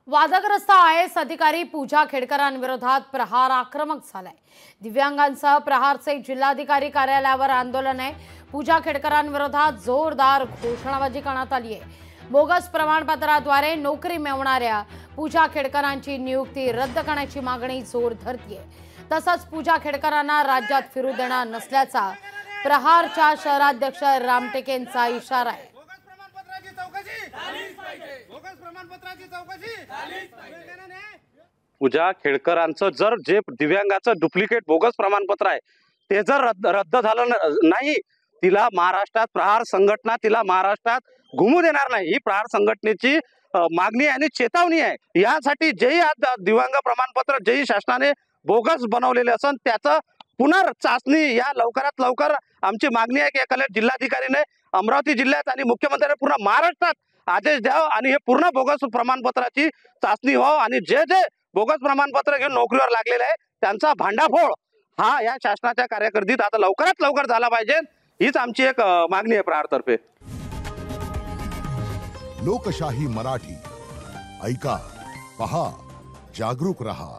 वादग्रस्त IAS अधिकारी पूजा खेडकरांविरोधात प्रहार आक्रमक झालाय। दिव्यांगांसह प्रहारचे जिल्हाधिकारी कार्यालयावर आंदोलन आहे। पूजा खेडकरांविरोधात जोरदार घोषणाबाजी करण्यात आली आहे। बोगस प्रमाणपत्राद्वारे नोकरी मिळवणाऱ्या पूजा खेडकरांची नियुक्ती रद्द करण्याची मागणी जोर धरतीये। तसंच पूजा खेडकरांना राज्यात फिरू देणार नसल्याचा प्रहारच्या शहराध्यक्ष रामटेकेंचा इशारा आहे। पूजा खेडकरांचं जर जे दिव्यांगाचं डुप्लिकेट बोगस प्रमाणपत्र आहे ते जर रद्द झालं नाही, तिला महाराष्ट्रात प्रहार संघटना तिला महाराष्ट्रात घुमू देणार नाही। ही प्रहार संघटनेची मागणी आणि चेतावणी आहे। यासाठी जेही दिव्यांग प्रमाणपत्र जेही शासनाने बोगस बनवलेले असन त्याचं पुनर्चाचणी या लवकरात लवकर आमची मागणी आहे की कलेक्टर जिल्हाधिकारीने अमरावती जिल्ह्यात आणि मुख्यमंत्र्यांनी पूर्ण महाराष्ट्रात आदेश द्यावा आणि हे पूर्ण बोगस प्रमाणपत्राची चाचणी व्हावी आणि जे जे बोगस प्रमाणपत्र घेऊन नोकरीवर लागलेले आहे त्यांचा भांडाफोड हा या शासनाच्या कार्यकर्तीत आता लवकरात लवकर झाला पाहिजे। हीच आमची एक मागणी आहे प्रहारतर्फे। लोकशाही मराठी ऐका, पहा, जागरूक रहा।